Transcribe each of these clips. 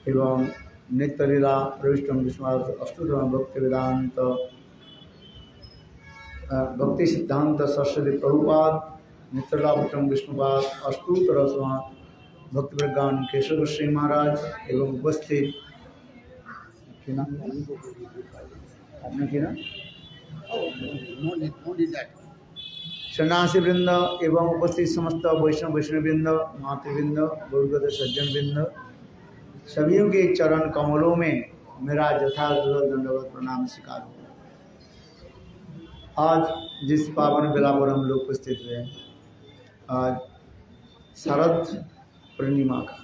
एवं नित्य लीला प्रविष्टम विष्णु अष्टोत्तम भक्ति वेदांत भक्ति सिद्धांत सरस्वती प्रभुपाद नित्यलाभम विष्णुपाद अष्टोत्तर भक्ति प्रज्ञान केशव गोस्वामी महाराज एवं उपस्थित सन्यासी वृंद एवं उपस्थित समस्त वैष्णव वृंद मातृवृंद गुरुगत सज्जन वृंद सभी के चरण कमलों में मेरा यथार्थ दंडवत प्रणाम स्वीकार हो। आज जिस पावन बेला पर हम लोग उपस्थित हुए, आज शरद पूर्णिमा का,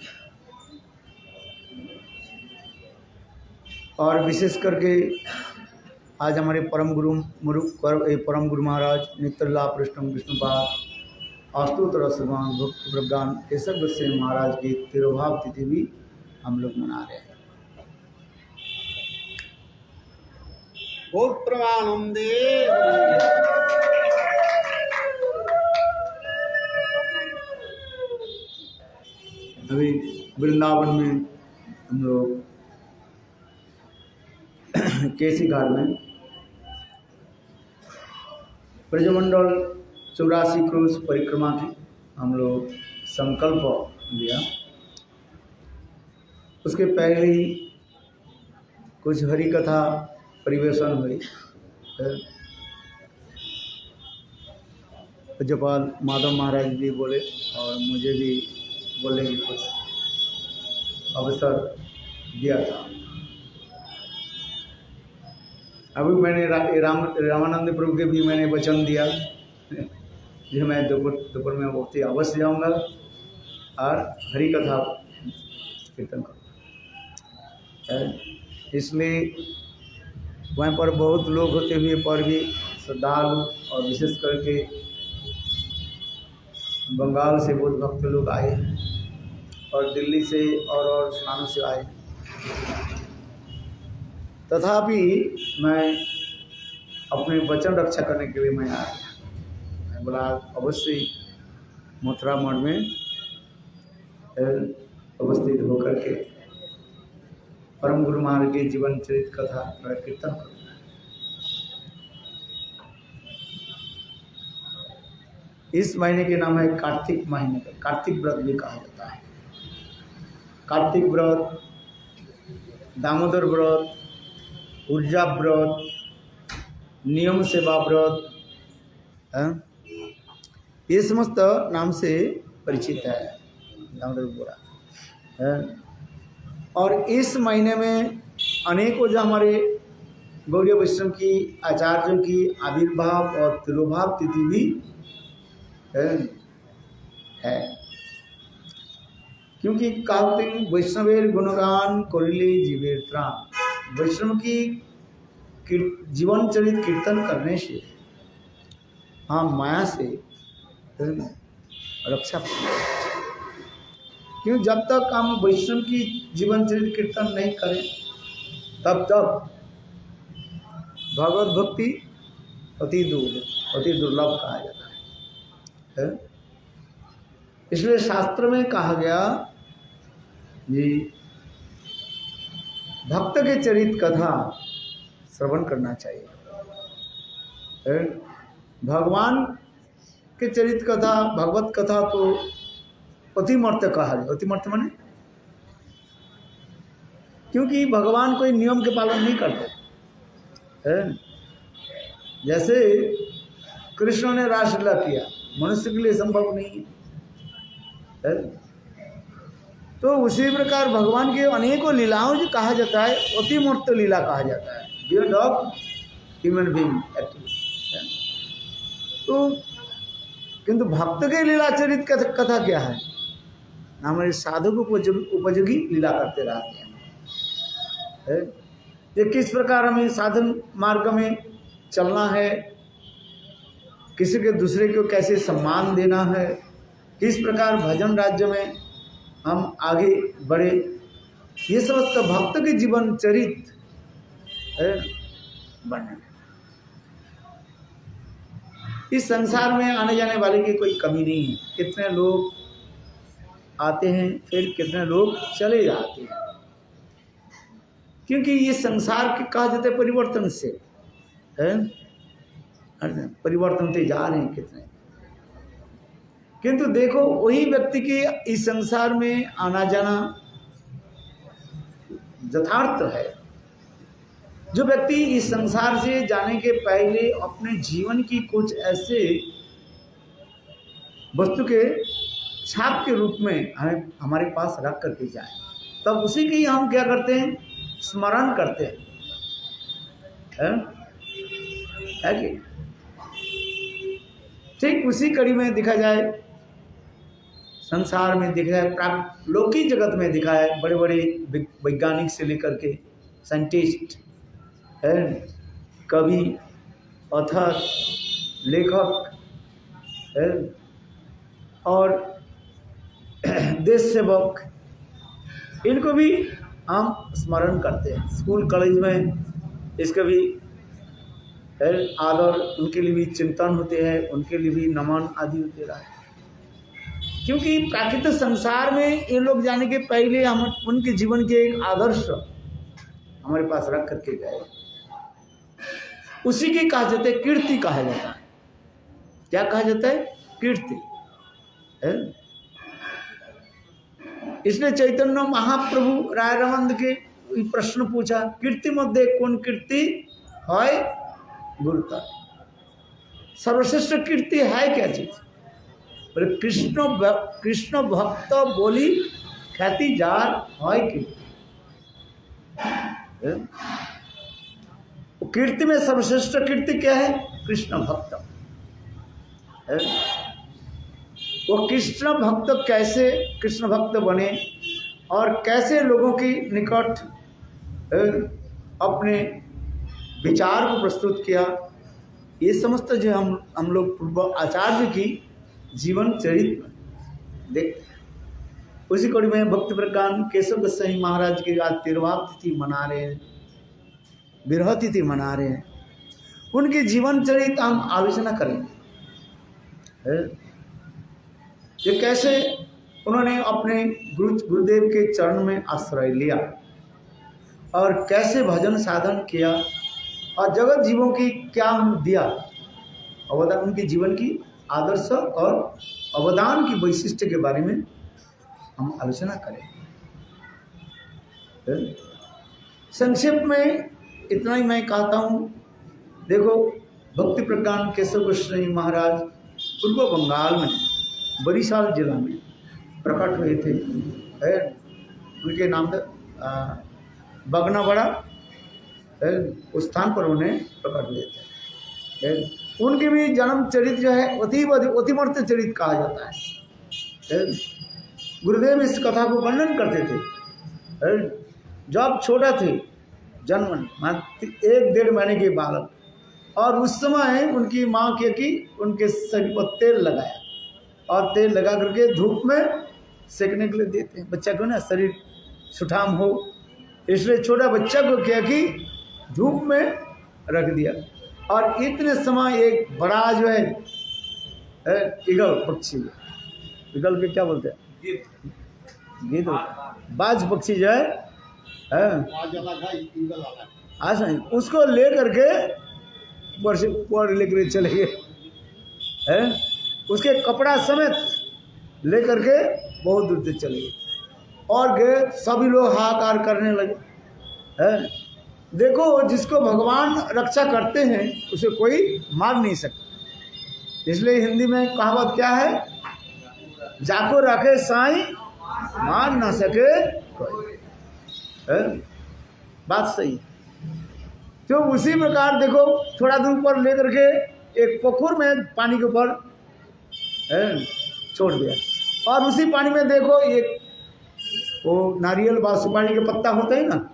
और विशेष करके आज हमारे परम गुरु महाराज नित्यला पृष्ठम विष्णुपाद अष्टोत्तर भगवान भक्ति प्रज्ञान केशव गोस्वामी महाराज की तिरुभाव तिथि भी हम लोग मना रहे हैं। बहुत प्रमानंदे अभी वृंदावन में हम लोग केसी घाट में ब्रजमंडल 84 क्रूज परिक्रमा की हम लोग संकल्प लिया। उसके पहले ही कुछ हरि कथा परिवेशन हुई। पूज्यपाल माधव महाराज भी बोले और मुझे भी बोलने की कुछ अवसर दिया था। अभी मैंने रामानंद प्रभु के भी मैंने वचन दिया कि मैं दोपहर में बहुत अवश्य जाऊंगा और हरि कथा कीर्तन करूँगा। इसलिए वहाँ पर बहुत लोग होते हुए पर भी श्रद्धालु और विशेष करके बंगाल से बहुत भक्त लोग आए और दिल्ली से और स्थानों से आए। तथापि मैं अपने वचन रक्षा करने के लिए मैं आया। मैं बोला अवश्य मथुरा मठ में उपस्थित होकर के परम गुरु महाराज के जीवन चरित कथा कीर्तन करूँगा। इस महीने के नाम है कार्तिक महीने का, कार्तिक व्रत भी कहा जाता है। कार्तिक व्रत, दामोदर व्रत, ऊर्जा व्रत, नियम सेवा व्रत, ये समस्त नाम से परिचित है दामोदर व्रत। और इस महीने में अनेकों जो हमारे गौड़ीय वैष्णव की आचार्यों की आविर्भाव और तिरुभाव तिथि भी है। क्योंकि कार्तिक वैष्णवेर गुणगान करिले जीवेर त्राण, वैष्णव की जीवन चरित कीर्तन करने से हम माया से रक्षा पाते। क्यों? जब तक हम वैष्णव की जीवन चरित कीर्तन नहीं करें तब तक भगवत भक्ति अति दुर्लभ कहा जाता है। इसलिए शास्त्र में कहा गया कि भक्त के चरित कथा श्रवण करना चाहिए। भगवान के चरित कथा, भगवत कथा तो अतिमर्त्य कहा जाए। अतिमर्त्य माने क्योंकि भगवान कोई नियम के पालन नहीं करते हैं। जैसे कृष्ण ने रासलीला किया, मनुष्य के लिए संभव नहीं है। तो उसी प्रकार भगवान के अनेकों लीलाओं जो कहा जाता है अतिमूर्त लीला कहा जाता है, beyond of human being actually. तो किंतु भक्त के लीला चरित कथा क्या है? हमारे साधु को उपयोगी लीला करते रहते हैं। ये किस प्रकार हमें साधन मार्ग में चलना है, किसी के दूसरे को कैसे सम्मान देना है, किस प्रकार भजन राज्य में हम आगे बढ़े, ये समस्त भक्त के जीवन चरित बनना। इस संसार में आने जाने वाले की कोई कमी नहीं है। कितने लोग आते हैं, फिर कितने लोग चले जाते हैं। क्योंकि ये संसार के कहा जाता है परिवर्तन से है, परिवर्तन होते जा रहे हैं कितने। किंतु देखो वही व्यक्ति के इस संसार में आना जाना यथार्थ है। जो व्यक्ति इस संसार से जाने के पहले अपने जीवन की कुछ ऐसे वस्तु के छाप के रूप में हमारे पास रख करके जाए, तब उसी की हम क्या करते हैं, स्मरण करते हैं, है कि ठीक उसी कड़ी में देखा जाए, संसार में देखा जाए, लौकिक जगत में देखा है, बड़े बड़े वैज्ञानिक से लेकर के साइंटिस्ट है, कवि, ऑथर, लेखक है, और देश सेवक, इनको भी हम स्मरण करते हैं। स्कूल कॉलेज में इसका भी आदर, उनके लिए भी चिंतन होते हैं, उनके लिए भी नमन आदि होते रहा है। क्योंकि प्राकृतिक संसार में ये लोग जाने के पहले हम उनके जीवन के एक आदर्श हमारे पास रख करके गए, उसी की कहा जाता है कीर्ति कहा जाता है। क्या कहा जाता है, कीर्ति है। इसलिए चैतन्य महाप्रभु राय रमंद के प्रश्न पूछा, कीर्ति मध्य कौन कीर्ति है गुरुता, सर्वश्रेष्ठ कीर्ति है क्या चीज? बोले कृष्ण भक्त बोली ख्याति जार है कीर्ति। कीर्ति में सर्वश्रेष्ठ कीर्ति क्या है? कृष्ण भक्त है। वो कृष्ण भक्त कैसे कृष्ण भक्त बने और कैसे लोगों की निकट अपने विचार को प्रस्तुत किया, ये समस्त जो हम लोग पूर्व आचार्य की जीवन चरित्र देखते हैं। उसी कड़ी में भक्ति प्रकांड केशव गोस्वामी महाराज की आज 13वां तिथि मना रहे हैं, विरह तिथि मना रहे हैं। उनके जीवन चरित्र हम आलोचना करेंगे, ये कैसे उन्होंने अपने गुरुदेव के चरण में आश्रय लिया और कैसे भजन साधन किया और जगत जीवों की क्या दिया अवदान, उनके जीवन की आदर्श और अवदान की वैशिष्ट्य के बारे में हम आलोचना करें। संक्षेप में इतना ही मैं कहता हूँ। देखो भक्ति प्रकांड केशव गोस्वामी महाराज पूर्व बंगाल में बरिशाल जिला में प्रकट हुए थे, उनके नाम बगनावड़ा उस स्थान पर उन्हें प्रकट हुए थे। उनके भी जन्म चरित्र जो है अतिमूर्त चरित्र कहा जाता है। गुरुदेव इस कथा को वर्णन करते थे। जब छोटा थे, जन्म 1-1.5 महीने के बालक, और उस समय उनकी माँ क्या की, उनके शरीर पर तेल लगाया और तेल लगा करके धूप में सेकने के लिए देते हैं। बच्चा को ना शरीर सुठाम हो, इसलिए छोटा बच्चा को क्या की धूप में रख दिया। और इतने समय एक बड़ा जो है ईगल पक्षी, ईगल के क्या बोलते हैं, गिद्ध, बाज पक्षी जो है आज उसको ले करके ऊपर लेकर चले गए, उसके कपड़ा समेत ले करके बहुत दूर तक चले गए और गए। सभी लोग हाहाकार करने लगे। देखो जिसको भगवान रक्षा करते हैं उसे कोई मार नहीं सकता। इसलिए हिंदी में कहावत क्या है, जाको रखे साईं मार ना सके कोई। बात सही है। तो उसी प्रकार देखो थोड़ा दूर पर लेकर के एक पोखर में पानी के ऊपर छोड़ दिया, और उसी पानी में देखो एक वो नारियल व सुपारी के पत्ता होते हैं ना,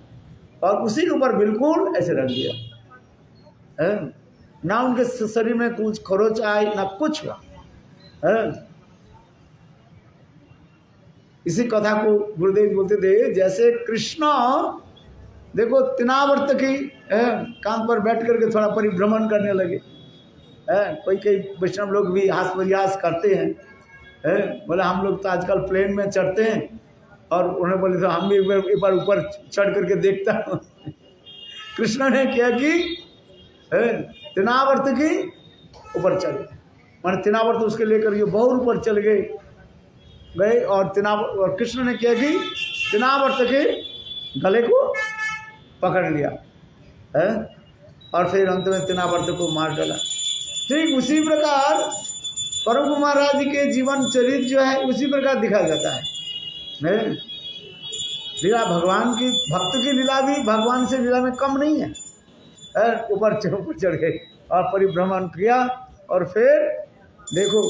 और उसी के ऊपर बिल्कुल ऐसे रख दिया। ना उनके शरीर में कुछ खरोच आई ना कुछ हुआ। इसी कथा को गुरुदेव बोलते थे, जैसे कृष्ण देखो तिनावर्त की कान पर बैठ करके थोड़ा परिभ्रमण करने लगे। कोई कई वैष्णव लोग भी हास परिहास करते हैं, बोले हम लोग तो आजकल प्लेन में चढ़ते हैं, और उन्हें बोले तो हम भी एक बार ऊपर चढ़ करके देखता हूँ। कृष्ण ने क्या कि तिनावर्त की ऊपर चढ़ गए, माने तिनावर्त उसके लेकर ये बहुत ऊपर चल गए और कृष्ण ने क्या कि तिनावर्त के गले को पकड़ लिया है और फिर अंत में तिनावर्त को मार डाला। ठीक उसी प्रकार प्रभु महाराज जी के जीवन चरित्र जो है उसी प्रकार दिखाया जाता है। लीला भगवान की, भक्त की लीला भी भगवान से लीला में कम नहीं है। ऊपर चढ़ गए और परिभ्रमण किया और फिर देखो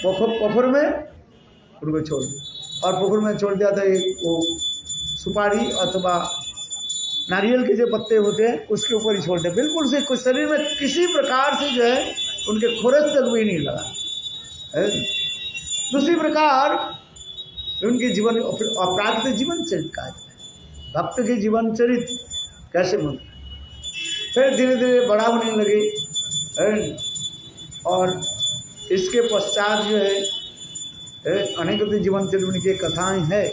पोखर में उनको छोड़ दिया और पोखर में छोड़ दिया था एक वो सुपारी अथवा नारियल के जो पत्ते होते हैं उसके ऊपर ही छोड़ दिया, बिल्कुल से कुछ शरीर में किसी प्रकार से जो है उनके खोरस तक भी नहीं लगा। दूसरी प्रकार उनके जीवन अपराध जीवन चरित्र का भक्त के जीवन चरित्र कैसे बनते, फिर धीरे धीरे बड़ा होने लगे और इसके पश्चात जो है अनेक जीवन चरित्र उनकी कथाएं है,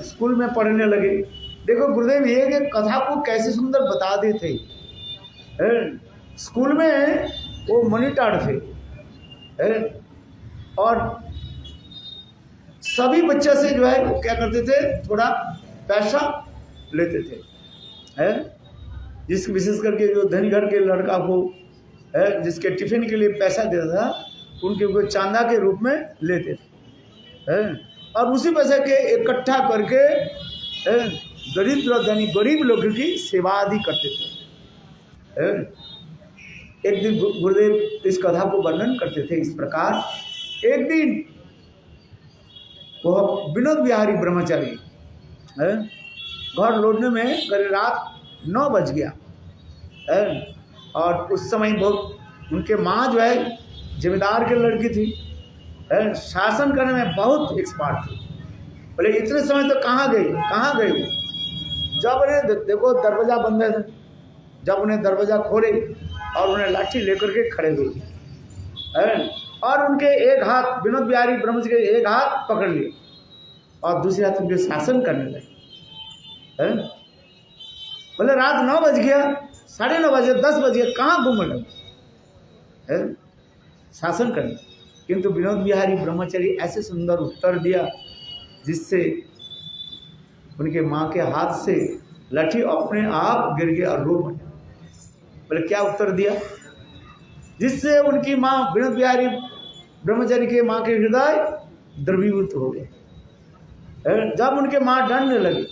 स्कूल में पढ़ने लगे। देखो गुरुदेव एक एक कथा को कैसे सुंदर बता देते। स्कूल में वो मॉनिटर थे और सभी बच्चे से जो है वो क्या करते थे, थोड़ा पैसा लेते थे। जिस विशेष करके जो धनी घर के लड़का हो जिसके टिफिन के लिए पैसा देता था उनके वो चांदा के रूप में लेते थे और उसी पैसे के इकट्ठा करके दरिद्र धनी गरीब लोगों की सेवा आदि करते थे। एक दिन गुरुदेव इस कथा को वर्णन करते थे इस प्रकार। एक दिन वह विनोद बिहारी ब्रह्मचारी घर लौटने में करीब रात 9 बज गया और उस समय बहुत उनके माँ जो है जमींदार के लड़की थी, शासन करने में बहुत एक्सपर्ट थी। बोले इतने समय तो कहाँ गई जब उन्हें देखो दरवाजा बंद है, जब उन्हें दरवाजा खोले और उन्हें लाठी लेकर के खड़े हुए और उनके एक हाथ विनोद बिहारी ब्रह्मचारी के एक हाथ पकड़ लिए और दूसरे हाथ उनके शासन करने लगे। बोले रात 9 बज गया, 9:30 बजे, 10 बजे, कहाँ घूम लगे शासन करने। किंतु विनोद बिहारी ब्रह्मचारी ऐसे सुंदर उत्तर दिया जिससे उनके माँ के हाथ से लाठी अपने आप गिर गया और रो पड़ा। बोले क्या उत्तर दिया, जिससे उनकी माँ विनोद बिहारी ब्रह्मचारी के माँ के हृदय द्रवीभूत हो गए। जब उनके माँ डरने लगी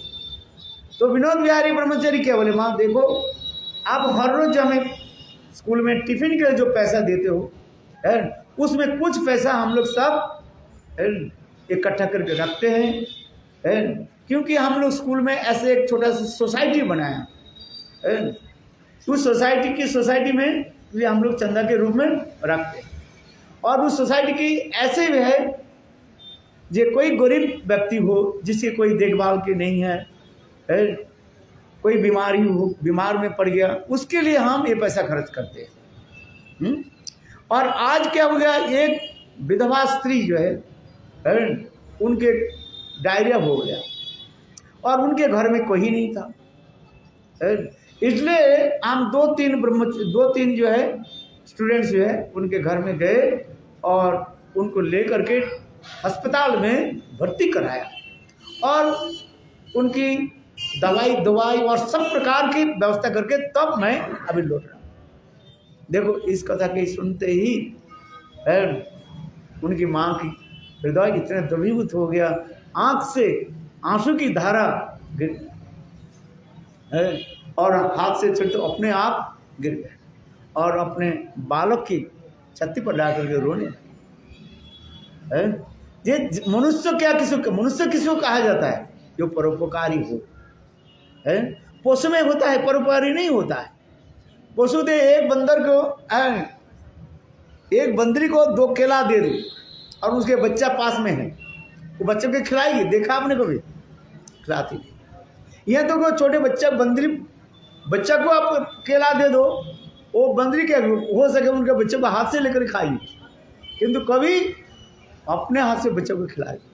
तो विनोद बिहारी ब्रह्मचारी क्या बोले, माँ देखो आप हर रोज हमें स्कूल में टिफिन के लिए जो पैसा देते हो उसमें कुछ पैसा हम लोग सब इकट्ठा करके रखते हैं क्योंकि हम लोग स्कूल में ऐसे एक छोटा सा सोसाइटी बनाया उस सोसाइटी में ये हम लोग चंदा के रूप में रखते हैं और उस सोसाइटी की ऐसे भी है जो कोई गरीब व्यक्ति हो जिसकी कोई देखभाल की नहीं है, कोई बीमारी हो, बीमार में पड़ गया, उसके लिए हम ये पैसा खर्च करते हैं। और आज क्या हो गया, एक विधवा स्त्री जो है उनके डायरिया हो गया और उनके घर में कोई नहीं था, इसलिए हम 2-3 जो है स्टूडेंट्स जो है उनके घर में गए और उनको लेकर के अस्पताल में भर्ती कराया और उनकी दवाई और सब प्रकार की व्यवस्था करके तब मैं अभी लौट रहा हूँ। देखो इस कथा के सुनते ही उनकी माँ की हृदय इतने द्रवीभूत हो गया, आंख से आंसू की धारा गिर और हाथ से छुट्टे अपने आप गिर गए और अपने बालक की छाती पर डाल करके रोने लगे। ये मनुष्य किसको कहा जाता है, जो परोपकारी हो। पशु में होता है, परोपकारी नहीं होता है। पशु दे एक बंदरी को 2 केला दे दो और उसके बच्चा पास में है, वो बच्चे को खिलाएगी, देखा आपने कभी? खिलाती नहीं। यह तो कोई छोटे बच्चा को आप केला दे दो, वो बंदरी क्या हो सके उनके बच्चे को हाथ से लेकर खाएगी, किंतु कभी अपने हाथ से बच्चे को खिलाएगी,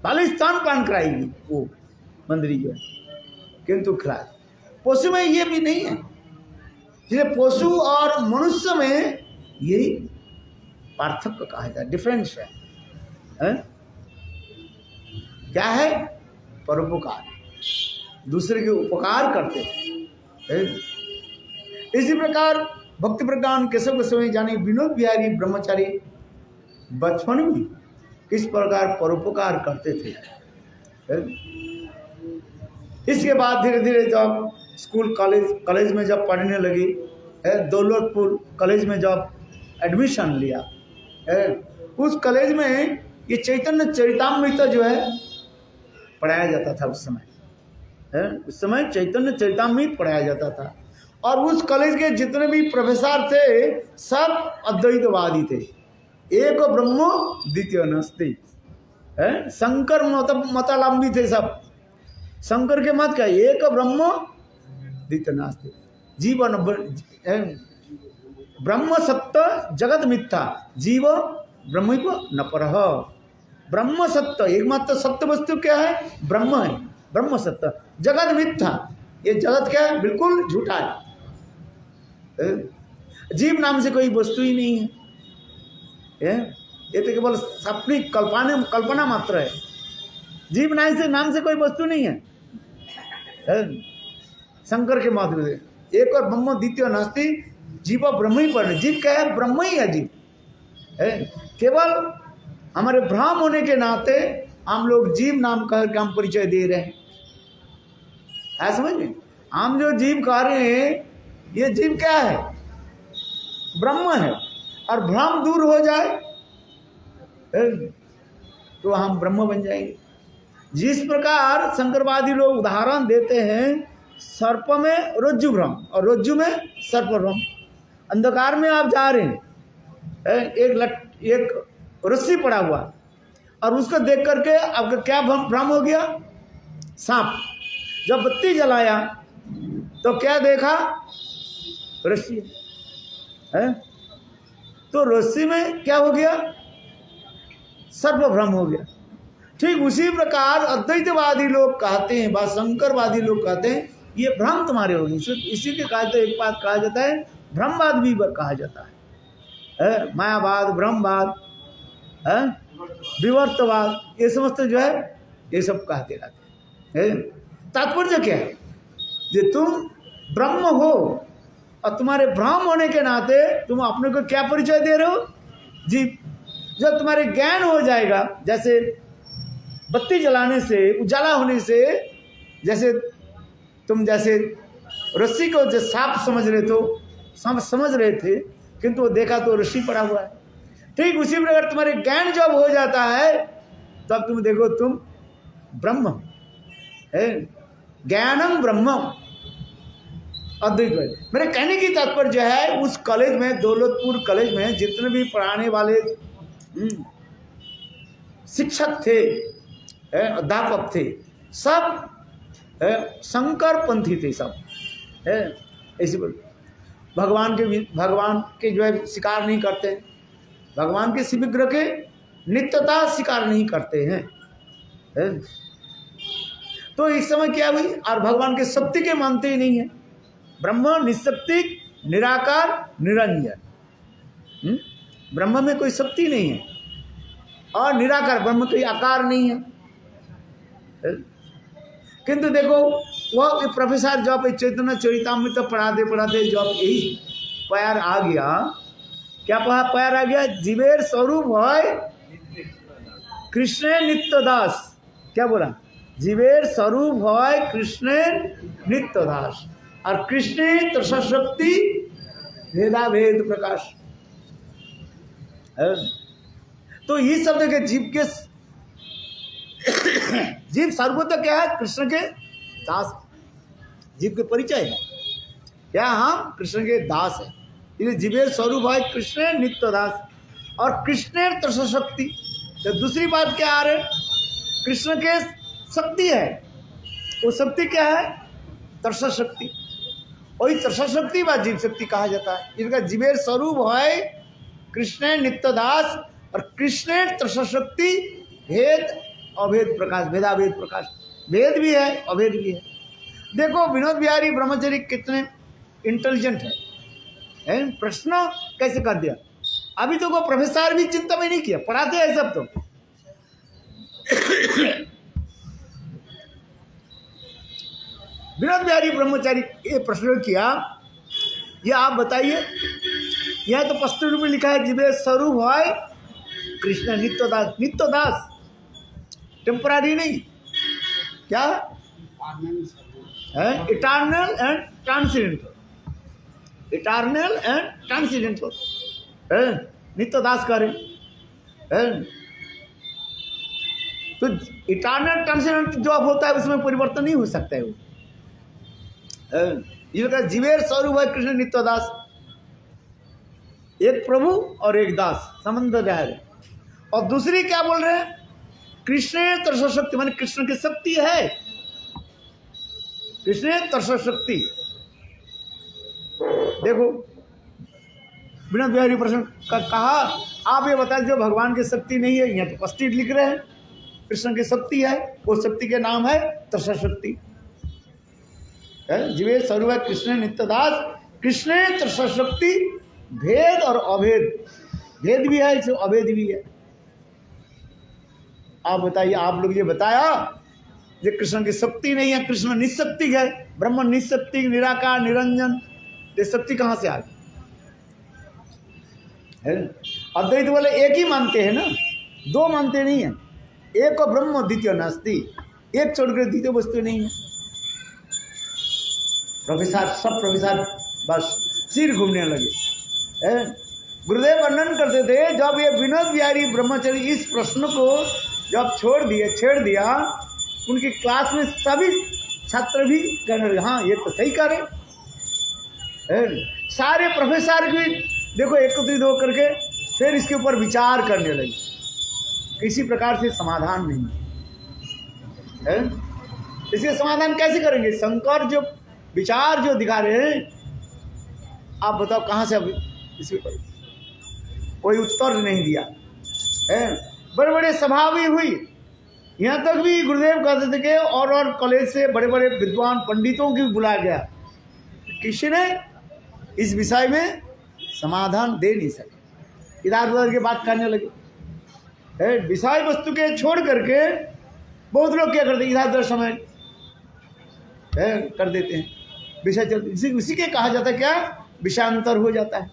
भले स्तन पान कराएगी वो बंदरी जो है, किंतु खिलाए। पशु में ये भी नहीं है। इसलिए पशु और मनुष्य में यही पार्थक्य कहा जाता है, डिफरेंस है? क्या है? परोपकार, दूसरे के उपकार करते हैं। इसी प्रकार भक्ति प्रज्ञान केशव गोस्वामी जाने विनोद बिहारी ब्रह्मचारी बचपन में किस प्रकार परोपकार करते थे। इसके बाद धीरे धीरे जब स्कूल कॉलेज में जब पढ़ने लगी, दौलतपुर कॉलेज में जब एडमिशन लिया, उस कॉलेज में ये चैतन्य चरितामृत जो है पढ़ाया जाता था उस समय चैतन्य चरितामृत पढ़ाया जाता था। और उस कॉलेज के जितने भी प्रोफेसर थे सब अद्वैतवादी थे। एक ब्रह्म द्वितीय नास्ति, शंकर मतावलंबी थे सब। शंकर के मत क्या, एक ब्रह्म द्वितीय नास्ति, जीवन ब्रह्म सत्य जगत मिथ्या, जीव ब्रह्म न परः। ब्रह्म सत्य, एकमात्र सत्य वस्तु क्या है? ब्रह्म है, ब्रह्म सत्य। जगत मिथ्या, ये जगत क्या है? बिल्कुल झूठा है। जीव नाम से कोई वस्तु ही नहीं है, ये तो केवल अपनी कल्पना मात्र है। जीव नाम से कोई वस्तु नहीं है। शंकर के मत में एक और ब्रह्म द्वितीय नास्ति, जीव ब्रह्म ही पर। जीव क्या है? ब्रह्म ही है जीव। केवल हमारे भ्रम होने के नाते हम लोग जीव नाम कह के हम परिचय दे रहे हैं, है समझ में? हम जो जीव कह रहे हैं ये जीव क्या है? ब्रह्म है। और भ्रम दूर हो जाए तो हम ब्रह्म बन जाएंगे। जिस प्रकार शंकरवादी लोग उदाहरण देते हैं, सर्प में रज्जु भ्रम और रज्जु में सर्प भ्रम। अंधकार में आप जा रहे हैं, एक रस्सी पड़ा हुआ और उसको देख करके आपका क्या भ्रम हो गया? सांप। जब बत्ती जलाया तो क्या देखा? रस्सी है। तो रस्सी में क्या हो गया? सर्प भ्रम हो गया। ठीक उसी प्रकार अद्वैतवादी लोग कहते हैं, शंकरवादी लोग कहते हैं ये भ्रम तुम्हारे होगी। इसी के कहा तो एक बात कहा जाता है, ब्रह्मवाद भी कहा जाता है, मायावाद, ब्रह्मवाद, विवर्तवाद, ये समस्त जो है ये सब कहते रहते हैं। तात्पर्य क्या है? जे तुम ब्रह्म हो और तुम्हारे ब्रह्म होने के नाते तुम अपने को क्या परिचय दे रहे हो? जीव। जब तुम्हारे ज्ञान हो जाएगा, जैसे बत्ती जलाने से, उजाला होने से, जैसे तुम जैसे रस्सी को जो सांप समझ रहे तो समझ रहे थे, किंतु वो देखा तो रस्सी पड़ा हुआ है। ठीक उसी प्रकार तुम्हारे ज्ञान जब हो जाता है तब तुम देखो तुम ब्रह्म है। ज्ञानम ब्रह्म अद्वैत। मेरे कहने की तात्पर्य जो है, उस कॉलेज में, दौलतपुर कॉलेज में जितने भी पढ़ाने वाले शिक्षक थे, अध्यापक थे, सब शंकर पंथी थे, सब ऐसे भगवान के जो है स्वीकार नहीं करते, भगवान के शिव विग्रह के नित्यता स्वीकार नहीं करते हैं। तो इस समय क्या हुई? और भगवान के शक्ति के मानते ही नहीं है। ब्रह्म निशक्ति, निराकार, निरंजन। ब्रह्म में कोई शक्ति नहीं है और निराकार, ब्रह्म कोई आकार नहीं है। किंतु देखो वह प्रोफेसर जब चैतन्य चरितामृत तो पढ़ाते जब यही पैर आ गया, क्या पैर आ गया? जीवेर स्वरूप है कृष्ण नित्य दास। क्या बोला? जीवेर स्वरूप है कृष्ण नित्य दास और कृष्ण त्रशक्ति भेदा भेद प्रकाश। तो ये शब्द के जीव के जीव सर्वतः क्या है? कृष्ण के दास। जीव के परिचय है क्या? हम कृष्ण के दास है। ये जीवेर स्वरूप है कृष्ण नित्य दास और कृष्ण त्रशक्ति। तो दूसरी बात क्या आ रही? कृष्ण के शक्ति है, वो शक्ति क्या है? त्रशक्ति। वही त्रशक्ति व जीव शक्ति कहा जाता है। इनका जीवेर स्वरूप है कृष्ण नित्य दास और कृष्ण त्रशक्ति भेद अभेद प्रकाश, भेदाभेद प्रकाश। भेद भी है, अभेद भी है। देखो विनोद बिहारी ब्रह्मचारी कितने इंटेलिजेंट है, प्रश्न कैसे कर दिया। अभी तो वो प्रोफेसर भी चिंता में नहीं किया, पढ़ाते हैं सब तो। विनोद बिहारी ब्रह्मचारी ये प्रश्न किया, ये आप बताइए, यह तो स्पष्ट रूप में लिखा है जीवे स्वरूप है कृष्ण नित्यदास। नित्यदास टेम्पररी नहीं, क्या है, eternal and transcendental. Eternal and transcendental नित्यदास करें। तो इटर्नल ट्रांसेंडेंटल जो अब होता है उसमें परिवर्तन नहीं हो सकता है वो। ये जीवेर स्वरूप है कृष्ण नित्यदास, एक प्रभु और एक दास संबंध जाहिर है। और दूसरी क्या बोल रहे हैं, कृष्ण तरस शक्ति, माने कृष्ण की शक्ति है, कृष्ण तरस शक्ति। देखो विनोद बिहारी प्रश्न का कहा, आप ये बताएं जो भगवान की शक्ति नहीं है, यहाँ तो स्पष्ट लिख रहे हैं कृष्ण की शक्ति है, वो शक्ति के नाम है तरस शक्ति। जीवे स्वरूप है कृष्ण नित्यदास, कृष्ण तरस शक्ति, भेद और अभेद, भेद भी है इसे अभेद भी है। आप बताइए, आप लोग ये बताया ये कृष्ण की शक्ति नहीं है, कृष्ण निशक्ति है, ब्रह्म निशक्ति, निराकार निरंजन, ये शक्ति कहाँ से आ गई? अद्वैत बोले एक ही मानते हैं ना, दो मानते नहीं है, एक और ब्रह्म द्वितीय नास्ति, एक छोड़कर द्वितीय वस्तु नहीं है। प्रोफेसर सब प्रोफेसर बस सिर घूमने लगे। गुरुदेव वर्णन करते थे जब ये विनोद बिहारी ब्रह्मचारी इस प्रश्न को जब छेड़ दिया, उनकी क्लास में सभी छात्र भी कहने लगे हाँ ये तो सही कह रहे। सारे प्रोफेसर भी देखो एकत्रित होकर के फिर इसके ऊपर विचार करने लगे, किसी प्रकार से समाधान नहीं है। इसके समाधान कैसे करेंगे? शंकर जो विचार जो दिखा रहे हैं, आप बताओ कहाँ से अब इसमें कोई उत्तर नहीं दिया है। बड़े बड़े सभा भी हुई, यहाँ तक भी गुरुदेव कहते थे कि और कॉलेज से बड़े बड़े विद्वान पंडितों की बुलाया गया, किसी ने इस विषय में समाधान दे नहीं सके, इधर उधर की बात करने लगे। विषय वस्तु के छोड़ करके बहुत लोग क्या करते हैं, इधर उधर समय कर देते हैं, विषय चलते, उसी के कहा जाता है क्या, विषयांतर हो जाता है।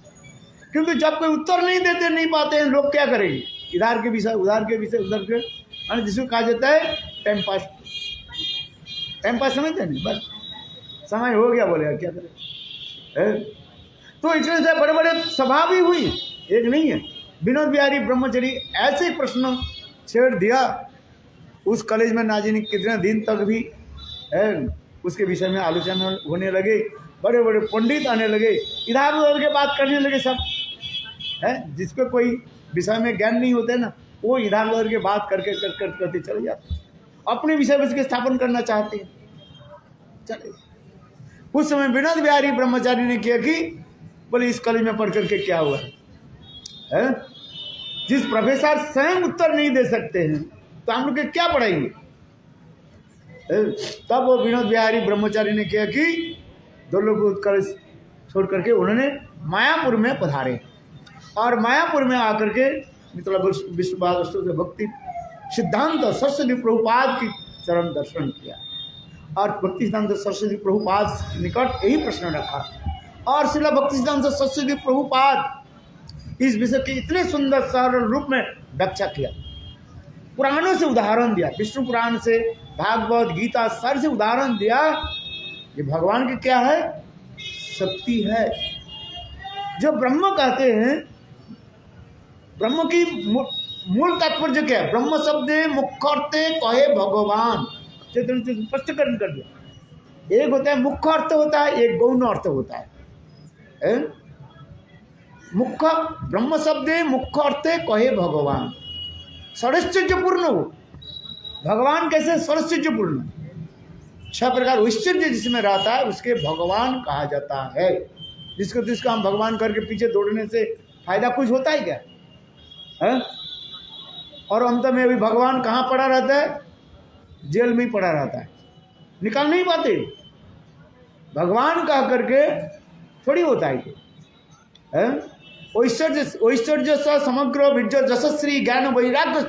क्योंकि जब कोई उत्तर नहीं देते, नहीं पाते हैं, लोग क्या करेंगे, इधर के विषय उधर के विषय उधर के, जिसको कहा जाता है टाइम पास। टाइम पास समझते हैं, बस समय हो गया बोलेगा क्या करें। तो इतने से बड़े बड़े सभा भी हुई, एक नहीं है। विनोद बिहारी ब्रह्मचारी ऐसे प्रश्न छेड़ दिया, उस कॉलेज में ना जाने कितने दिन तक भी उसके विषय में आलोचना होने लगे, बड़े बड़े पंडित आने लगे, इधर उधर के बात करने लगे सब है। जिसको कोई विषय में ज्ञान नहीं होता है ना, वो इधर उधर के बात करते चले जाते, अपने विषय में स्थापन करना चाहते हैं। चले उस समय विनोद बिहारी ब्रह्मचारी ने किया कि बोले इस कॉलेज में पढ़ करके क्या हुआ है? जिस प्रोफेसर स्वयं उत्तर नहीं दे सकते हैं तो हम लोग क्या पढ़ाएंगे? तब वो विनोद बिहारी ब्रह्मचारी ने किया कि दो लोग कॉलेज छोड़ करके उन्होंने मायापुर में पधारे, और मायापुर में आकर के मतलब विश्व भक्ति सिद्धांत सरस्वती प्रभुपाद की चरण दर्शन किया, और भक्ति सिद्धांत सरस्वती प्रभुपाद निकट यही प्रश्न रखा, और शिला भक्ति सिद्धांत सरस्वती प्रभुपाद इस विषय के इतने सुंदर सरल रूप में व्याख्या किया, पुराणों से उदाहरण दिया, विष्णु पुराण से, भागवत गीता सर से उदाहरण दिया। ये भगवान की क्या है, शक्ति है। जो ब्रह्म कहते हैं, ब्रह्म की मूल तात्पर्य क्या है? ब्रह्म शब्द मुख्य अर्थ कहे भगवान, स्पष्टीकरण कर दिया। एक होता है मुख्य अर्थ होता है, एक गौण अर्थ होता है। मुख्य ब्रह्म शब्द मुख्य अर्थ कहे भगवान, षडैश्चर्यपूर्ण हो। भगवान कैसे षडैश्चर्यपूर्ण? 6 प्रकार ऐश्चर्य जिसमें रहता है उसके भगवान कहा जाता है। जिसको हम भगवान करके पीछे दौड़ने से फायदा कुछ होता है क्या है? और अंत में अभी भगवान कहाँ पड़ा रहता है? जेल में ही पड़ा रहता है, निकाल नहीं पाते। भगवान कह करके थोड़ी होता है। ऐश्वर्य समग्र विजय जशस्वी ज्ञान वैराग्य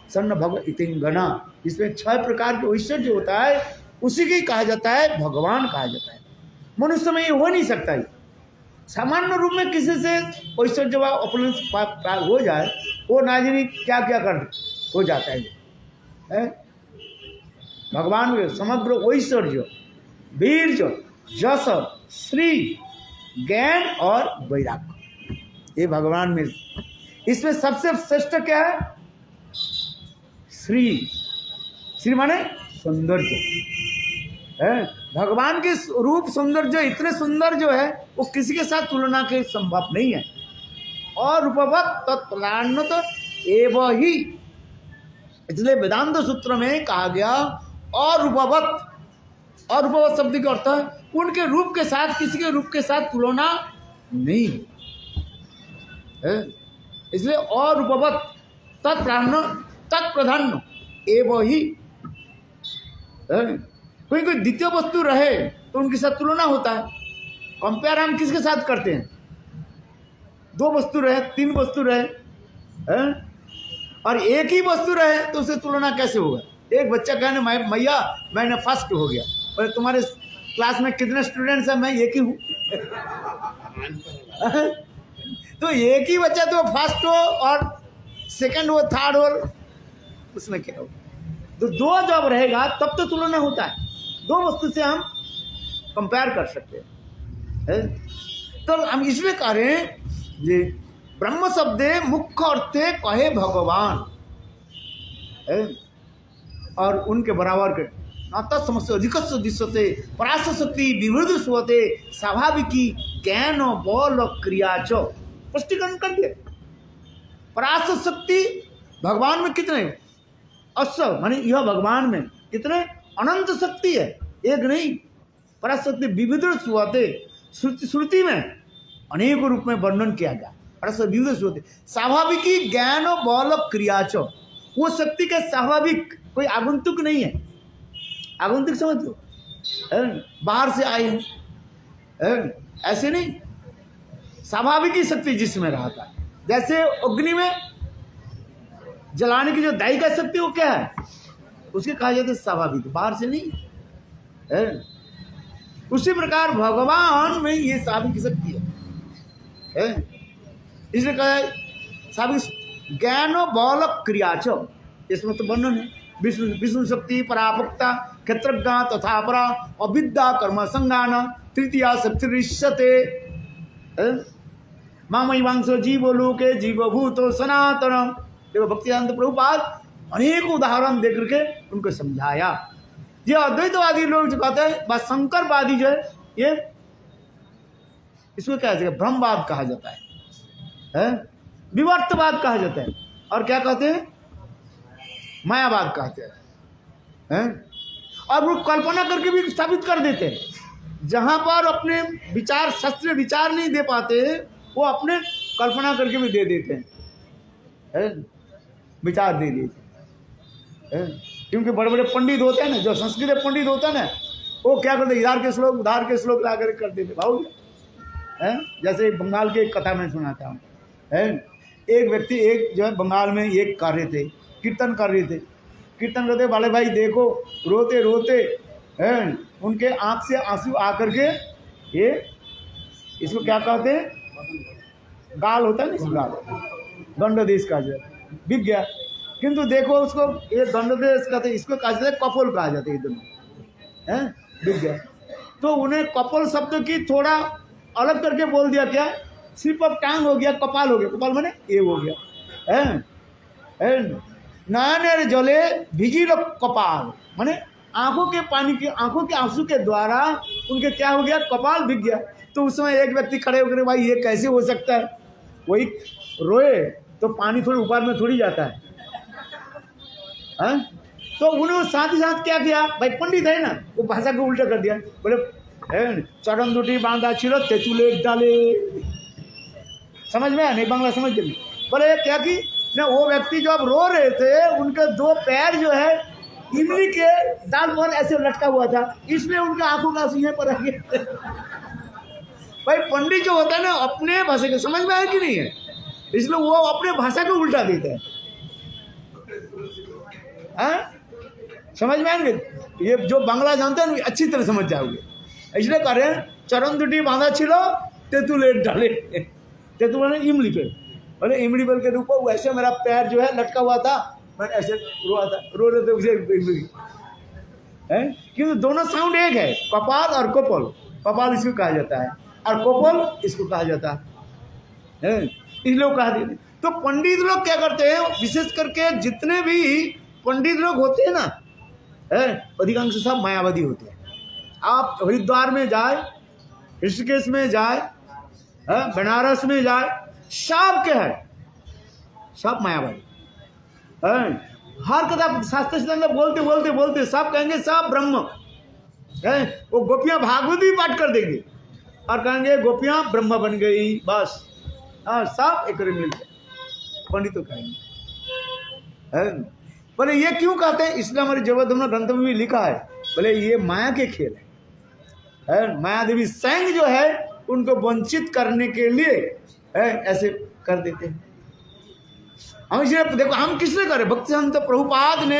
सन्न भग इतिंगना, इसमें 6 प्रकार के ऐश्वर्य होता है, उसी की कहा जाता है भगवान कहा जाता है। मनुष्य में ये हो नहीं सकता है। सामान्य रूप में किसी से ऐश्वर्य व ऑपुलेंस हो जाए, वो ना जाने क्या क्या कर हो जाता है। भगवान में समग्र ऐश्वर्य वीर्य जस श्री ज्ञान और वैराग्य, ये भगवान में। इसमें सबसे श्रेष्ठ क्या है? श्री। श्री माने सौंदर्य है। भगवान के रूप सौंदर्य इतने सुंदर जो है वो किसी के साथ तुलना के संभव नहीं है। और रूपवत तत्प्राण्यत एव ही, इसलिए वेदांत सूत्र में कहा गया और रूपवत। और रूपवत शब्द का अर्थ है उनके रूप के साथ किसी के रूप के साथ तुलना नहीं है। इसलिए और रूपवत तत्प्रधान्य एव ही, कोई द्वितीय वस्तु रहे तो उनके साथ तुलना होता है। कंपेयर हम किसके साथ करते हैं? 2 वस्तु रहे, 3 वस्तु रहे और एक ही वस्तु रहे तो उससे तुलना कैसे होगा? एक बच्चा कहने मैया मैंने फर्स्ट हो गया, और तुम्हारे क्लास में कितने स्टूडेंट्स हैं? मैं एक ही हूँ। तो एक ही बच्चा तो फर्स्ट हो और सेकंड हो, थर्ड हो, उसमें क्या हो? तो 2 जब रहेगा तब तो तुलना होता है। 2 वस्तु से हम कंपेयर कर सकते हैं। तो हम इसलिए कह रहे हैं ये ब्रह्म शब्दे मुख्य अर्थे कहे भगवान है, और उनके बराबर के नाता समस्या अधिकस्व दिश्यते पराश शक्ति विवृद्ध स्वते स्वाभाविकी ज्ञान बल क्रिया च, स्पष्टीकरण कर दिया। पराश शक्ति भगवान में कितने? अश्व माने यह भगवान में कितने? अनंत शक्ति है, एक नहीं। पराश शक्ति विविध स्वते, श्रुति में अनेक रूप में वर्णन किया गया। पराश विविध स्वते स्वाभाविकी ज्ञान बल क्रिया च, वो शक्ति का स्वाभाविक, कोई आगंतुक नहीं है। आगंतुक समझ लो, बाहर से आए हैं, ऐसे नहीं। स्वाभाविक ही शक्ति जिसमें रहता है। जैसे अग्नि में जलाने की जो दायिका शक्ति वो क्या है? उसके कहा जाता है स्वाभाविक, बाहर से नहीं है। उसी प्रकार भगवान में ये स्वाभाविक शक्ति है। इसलिए कहा है स्वाभाविक ज्ञान बल क्रिया च, इसमें तो वर्णन है। विष्णु शक्ति पराभक्ता क्षेत्रज्ञा तथा परा अविद्या कर्म संज्ञान तृतीया सप्तरिष्यते मामैवांशो जीवो लोके जीवभूतो सनातन। देखो भक्तिवेदांत प्रभुपाद अनेक उदाहरण दे करके उनको समझाया। ये अद्वैतवादी लोग जो कहते हैं, बस शंकरवादी जो है, ये इसको क्या कहते हैं? ब्रह्मवाद कहा जाता है, विवर्तवाद कहा जाता है, और क्या कहते हैं? मायावाद कहते हैं। और वो कल्पना करके भी साबित कर देते हैं। जहाँ पर अपने विचार शास्त्रीय विचार नहीं दे पाते, वो अपने कल्पना करके भी दे देते हैं, विचार दे देते हैं। क्योंकि बड़े बड़े पंडित होते हैं ना, जो संस्कृत पंडित होता है ना, वो क्या करते हैं? इधर के श्लोक उधार के श्लोक ला कर देते भाव है। जैसे बंगाल की एक कथा में सुनाता हूँ। एक व्यक्ति एक जो है बंगाल में एक कर रहे थे, कीर्तन कर रहे थे। कीर्तन करते वाले भाई देखो रोते रोते उनके आँख से आंसू आकर के, ये इसको क्या कहते हैं? गाल होता है ना, इसको गाल दंडदेश का जो बिक गया। किंतु देखो उसको ये दंडदेश कहते, इसको कहा जाता है कपोल कहा जाता है। ये दोनों बिक गया। तो उन्हें कपोल शब्द की थोड़ा अलग करके बोल दिया, क्या? सिर्फ अब टांग हो गया, कपाल हो गया। कपाल माने ये हो गया। नयन जले भिजिल कपाल, माने आंखों के पानी के, आंखों के आंसू के द्वारा उनके क्या हो गया? कपाल भिग गया। तो उस समय एक व्यक्ति खड़े होकर, भाई ये कैसे हो सकता है? वही रोए तो पानी थोड़ी ऊपर में थोड़ी जाता है। तो उन्होंने साथ ही साथ क्या किया? भाई पंडित है ना, वो भाषा को उल्टा कर दिया। बोले चरण दुटी बांधा छिरो तेतुले डाले, समझ में नहीं? बांग्ला समझ नहीं। बोले क्या की ना, वो व्यक्ति जो अब रो रहे थे, उनके 2 पैर जो है इमली के दाल पर ऐसे लटका हुआ था, इसलिए उनके आंखों का आंसू पर आ गया। भाई पंडित जो होता है ना, अपने भाषा के समझ में आया कि नहीं है, इसलिए वो अपने भाषा को उल्टा देता है। समझ में आएंगे? ये जो बांग्ला जानते हैं अच्छी तरह समझ जाओगे। इसलिए कह रहे हैं चरण दुटी बांधा छिलो तेतुल डाले, तेतुल मैंने इमली पे, बोले इमली पेड़ के ऊपर वैसे मेरा पैर जो है लटका हुआ था, मैंने ऐसे रो रहे थे उसे है, क्योंकि दोनों साउंड एक है, कपाल और कोपल। कपाल इसको कहा जाता है और कोपल इसको कहा जाता है, इसलिए कहा देते। तो पंडित लोग क्या करते हैं, विशेष करके जितने भी पंडित लोग होते हैं ना, अधिकांश सब मायावादी होते हैं। आप हरिद्वार में जाए, ऋषिकेश में जाए, बनारस में जाए, सब के है, सब मायावादी। हर कथा शास्त्र के अंदर बोलते बोलते बोलते सब कहेंगे सब ब्रह्म है। वो गोपियां भागवत भी पाठ कर देंगे और कहेंगे गोपियां ब्रह्म बन गई, बस। सब एक मिलते पंडित तो कहेंगे। बोले ये क्यों कहते हैं, इसलिए हमारे जगवधर्म ग्रंथ में भी लिखा है, बोले ये माया के खेल है। माया देवी स्वयं जो है उनको वंचित करने के लिए ऐसे कर देते हैं। हम इसलिए देखो, हम किसने करे, भक्तिसिद्धांत प्रभुपाद ने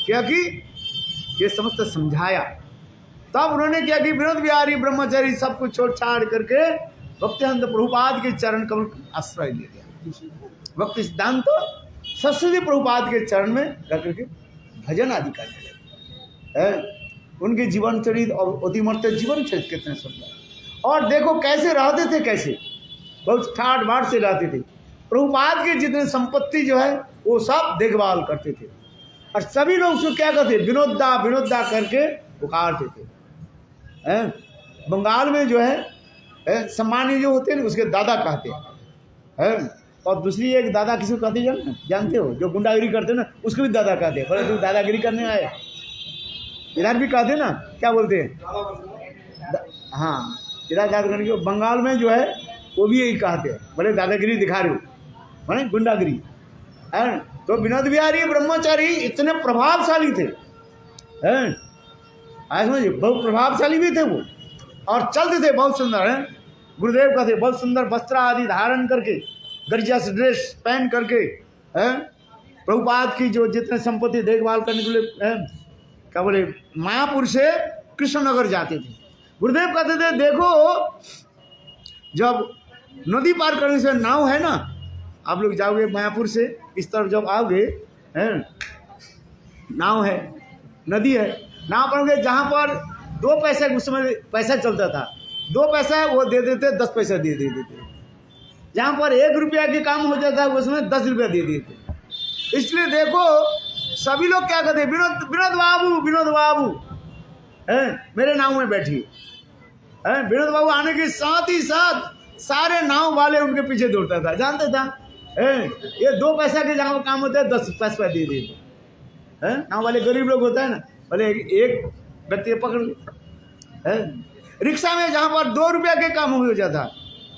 क्या कि ये समस्त समझाया, तब उन्होंने क्या कि विनोद बिहारी ब्रह्मचारी सब कुछ छोड़ छाड़ करके भक्तिसिद्धांत प्रभुपाद के चरण कमल आश्रय ले लिया। भक्ति सिद्धांत सरस्वती प्रभुपाद के चरण में जाकर के भजन आदि करने लगे। उनके जीवन चरित्र और अतिमर्त जीवन चरित्र कितने सुंदर, और देखो कैसे रहते थे, कैसे बहुत ठाट बाट से रहते थे। प्रभुपाद के जितने संपत्ति जो है वो सब देखभाल करते थे, और सभी लोग उसको क्या करते, विनोदा विनोदा करके पुकारते थे। बंगाल में जो है सम्मानी जो होते हैं उसके दादा कहते हैं, और दूसरी एक दादा किसी को कहते हैं जानते हो, जो गुंडागिरी करते हैं ना, उसको भी दादा कहते हैं। बोले तू दादागिरी करने आए, इधर भी कहते हैं ना, क्या बोलते हैं, हाँ इधर याद करने के। बंगाल में जो है वो भी यही कहते हैं, बोले दादागिरी दिखा रहे हो, मैंने गुंडागिरी है। तो विनोद बिहारी ब्रह्मचारी इतने प्रभावशाली थे, आज समझिए बहुत प्रभावशाली भी थे वो, और चलते थे बहुत सुंदर है। गुरुदेव का थे बहुत सुंदर वस्त्र आदि धारण करके, गर्जियस ड्रेस पहन करके, प्रभुपाद की जो जितने संपत्ति देखभाल करने के लिए क्या बोले मायापुर से कृष्णनगर जाते थे। गुरुदेव कहते थे देखो, जब नदी पार करने से नाव है ना, आप लोग जाओगे मायापुर से इस तरफ जब आओगे, नाव है, नदी है, नाव पर जहाँ पर 2 पैसे उस समय पैसा चलता था, 2 पैसा वो दे देते, 10 पैसा दे देते। जहाँ पर 1 रुपया के काम हो जाता है उसमें 10 रुपया दे देते। इसलिए देखो सभी लोग क्या कहते हैं, विनोद विनोद बाबू, विनोद बाबू मेरे नाव में बैठिए। विनोद बाबू आने के साथ ही साथ सारे नाव वाले उनके पीछे दौड़ता था, जानते था ये 2 पैसा के जहाँ काम होता है 10 पैसा दे देते। नाव वाले गरीब लोग होता है ना, बोले एक व्यक्ति पकड़ ले। रिक्शा में जहाँ पर 2 रुपया के काम हो जाता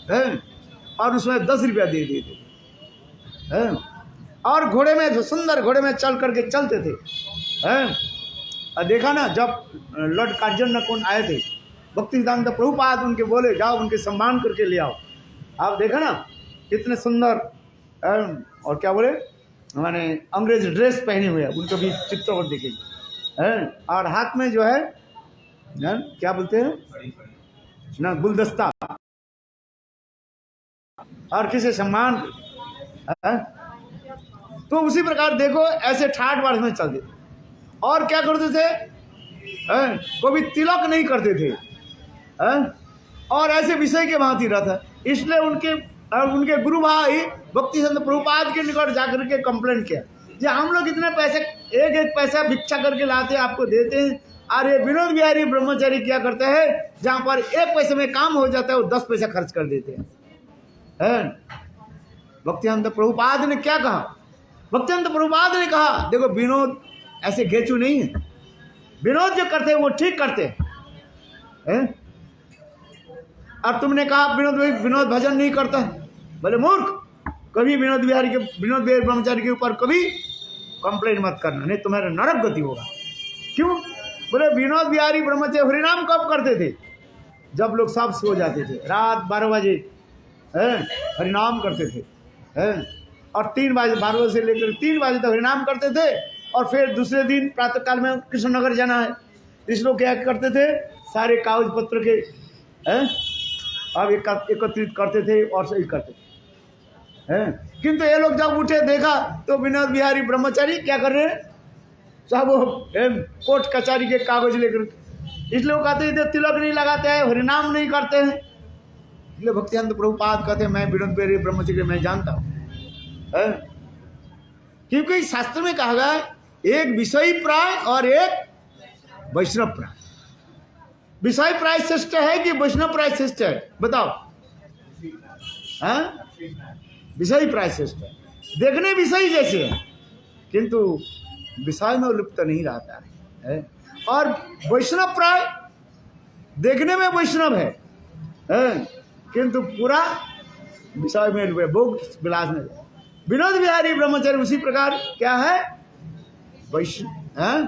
है और उसमें 10 रुपया दे देते। और घोड़े में, सुंदर घोड़े में चल करके चलते थे। और देखा ना जब लॉर्ड कार्जन नकुल आए थे, भक्ति सिद्धांत प्रभुपाद उनके बोले जाओ उनके सम्मान करके ले आओ। आप देखा ना कितने सुंदर, और क्या बोले मैंने अंग्रेज ड्रेस पहने हुए उनको भी चित्रों पर देखेंगे, और हाथ में जो है क्या बोलते हैं ना, गुलदस्ता, और किसी सम्मान। तो उसी प्रकार देखो ऐसे ठाट बाट में चलते। और क्या करते थे, कभी तिलक नहीं करते थे, और ऐसे विषय के भांति रहता। इसलिए उनके गुरु भाई भक्ति सिद्धांत प्रभुपाद के निकट जाकर के कंप्लेंट किया, जो हम लोग इतने पैसे, एक पैसा भिक्षा करके लाते आपको देते हैं, और ये विनोद बिहारी ब्रह्मचारी क्या करते हैं, जहाँ पर 1 पैसे में काम हो जाता है वो 10 पैसा खर्च कर देते हैं। भक्तिसिद्धांत प्रभुपाद ने क्या कहा, भक्तिसिद्धांत प्रभुपाद ने कहा देखो विनोद ऐसे घेचू नहीं है, विनोद जो करते हैं वो ठीक करते हैं। और तुमने कहा विनोद भजन नहीं करता है, बोले मूर्ख, कभी विनोद बिहारी ब्रह्मचारी के ऊपर कभी कंप्लेन मत करना, नहीं तुम्हारा नरक गति होगा। क्यों? बोले विनोद बिहारी ब्रह्मचारी हरिनाम कब करते थे? जब लोग सब सो जाते थे, रात 12 बजे हरिनाम करते थे, और 3 बजे, 12 बजे से लेकर 3 बजे तक हरिनाम करते थे। और फिर दूसरे दिन प्रातः काल में कृष्णनगर जाना है, इस लोग क्या करते थे? सारे कागज पत्र के अब एकत्रित करते थे और सही करते थे। किंतु ये लोग जब उठे देखा तो विनोद बिहारी ब्रह्मचारी क्या कर रहे हैं? सब वो कोर्ट कचहरी के कागज लेकर, इसलिए वो कहते हैं तिलक नहीं लगाते हैं, हरिनाम नहीं करते हैं। इसलिए भक्तिवेदांत प्रभुपाद कहते हैं मैं विनोद बिहारी ब्रह्मचारी मैं जानता हूँ, क्योंकि शास्त्र में कहा गया एक विषयी प्राय और एक वैष्णव प्राय। विषय प्राय श्रेष्ठ है कि वैष्णव प्राय श्रेष्ठ है? बताओ। विषय प्राय श्रेष्ठ है, देखने विषय जैसे है किंतु विषय में लुप्त नहीं रहता है। और वैष्णव प्राय देखने में वैष्णव है, किंतु पूरा विषय में भोग विलास में। विनोद बिहारी ब्रह्मचारी उसी प्रकार क्या है? वैष्णव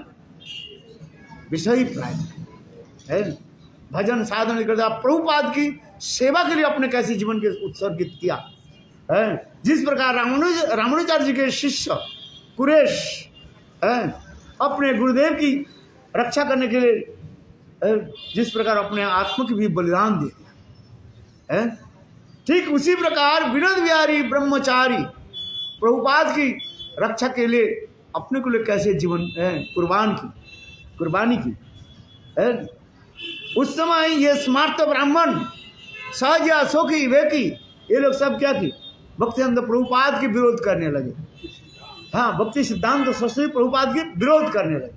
विषय प्राय है। भजन साधन करता, प्रभुपाद की सेवा के लिए अपने कैसे जीवन के उत्सर्गित किया है। जिस प्रकार रामानुजाचार्य जी के शिष्य कुरेश अपने गुरुदेव की रक्षा करने के लिए जिस प्रकार अपने आत्मा की भी बलिदान दे दिया, ठीक उसी प्रकार विनोद बिहारी ब्रह्मचारी प्रभुपाद की रक्षा के लिए अपने को लिए कैसे जीवन कुर्बानी की। उस समय ये स्मार्त ब्राह्मण सहज अशोकी विवेकी ये लोग सब क्या की? भक्तिवेदांत प्रभुपाद के विरोध करने लगे। हाँ, भक्ति सिद्धांत सरस्वती प्रभुपाद के विरोध करने लगे।